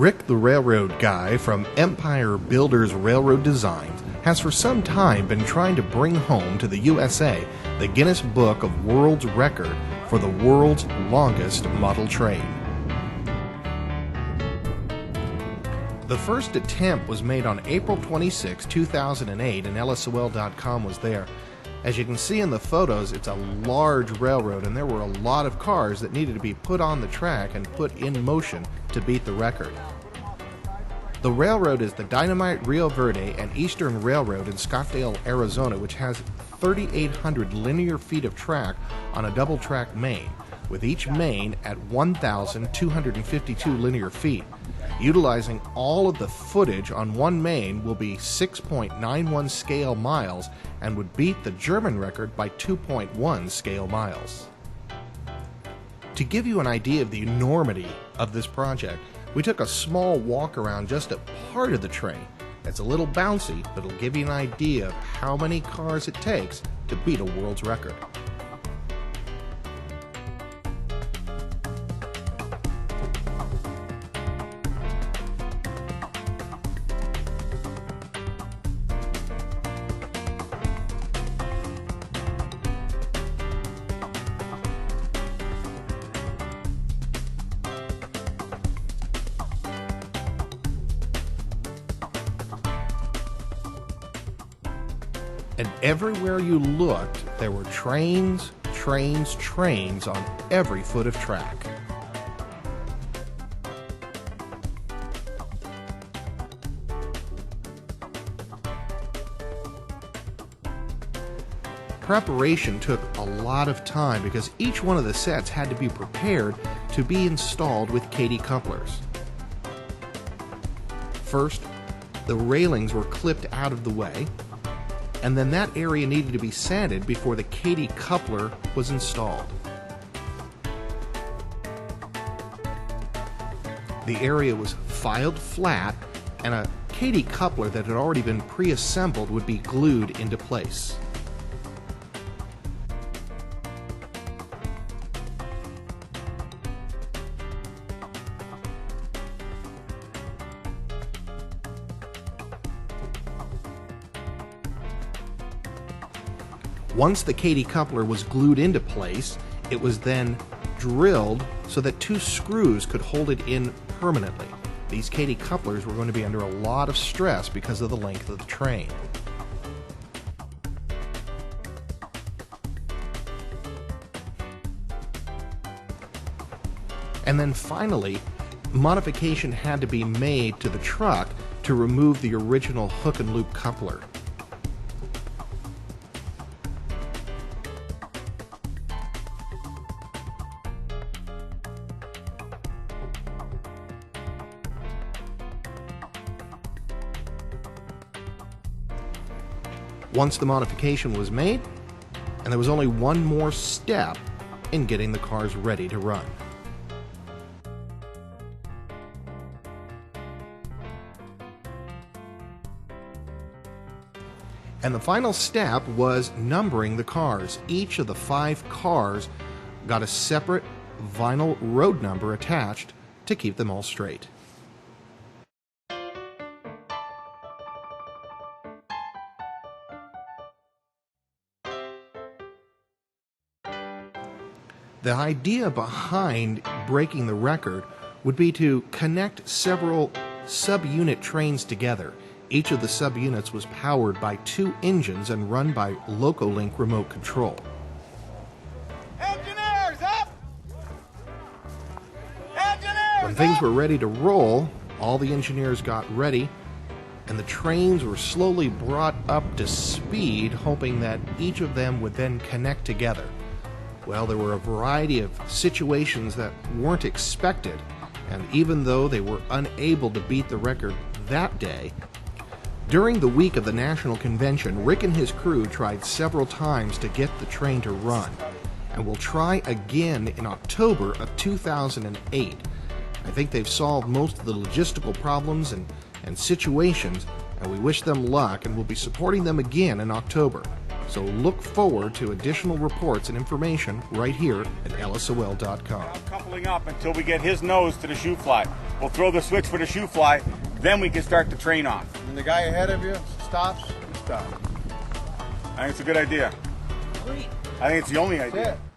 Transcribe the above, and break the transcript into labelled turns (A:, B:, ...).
A: Rick the Railroad Guy from Empire Builders Railroad Designs has for some time been trying to bring home to the USA the Guinness Book of World's Record for the world's longest model train. The first attempt was made on April 26, 2008, and LSOL.com was there. As you can see in the photos, it's a large railroad, and there were a lot of cars that needed to be put on the track and put in motion to beat the record. The railroad is the Dynamite Rio Verde and Eastern Railroad in Scottsdale, Arizona, which has 3,800 linear feet of track on a double-track main, with each main at 1,252 linear feet. Utilizing all of the footage on one main will be 6.91 scale miles and would beat the German record by 2.1 scale miles. To give you an idea of the enormity of this project, we took a small walk around just a part of the train. It's a little bouncy, but it'll give you an idea of how many cars it takes to beat a world's record. And everywhere you looked, there were trains, trains, trains on every foot of track. Preparation took a lot of time because each one of the sets had to be prepared to be installed with Katy couplers. First, the railings were clipped out of the way, and then that area needed to be sanded before the Katy coupler was installed. The area was filed flat, and a Katy coupler that had already been pre-assembled would be glued into place. Once the Katy coupler was glued into place, it was then drilled so that two screws could hold it in permanently. These Katy couplers were going to be under a lot of stress because of the length of the train. And then finally, modification had to be made to the truck to remove the original hook and loop coupler. Once the modification was made, and there was only one more step in getting the cars ready to run. And the final step was numbering the cars. Each of the 5 cars got a separate vinyl road number attached to keep them all straight. The idea behind breaking the record would be to connect several subunit trains together. Each of the subunits was powered by 2 engines and run by Localink remote control.
B: Engineers up! Engineers
A: When things
B: up!
A: were ready to roll, all the engineers got ready, and the trains were slowly brought up to speed, hoping that each of them would then connect together. Well, there were a variety of situations that weren't expected, and even though they were unable to beat the record that day, during the week of the National Convention, Rick and his crew tried several times to get the train to run, and will try again in October of 2008. I think they've solved most of the logistical problems and situations, and we wish them luck, and we'll be supporting them again in October. So look forward to additional reports and information right here at LSOL.com.
B: Coupling up until we get his nose to the shoe fly. We'll throw the switch for the shoe fly, then we can start the train off.
C: When the guy ahead of you stops, you stop.
B: I think it's a good idea.
D: Sweet.
B: I think it's the only idea.
C: That's it.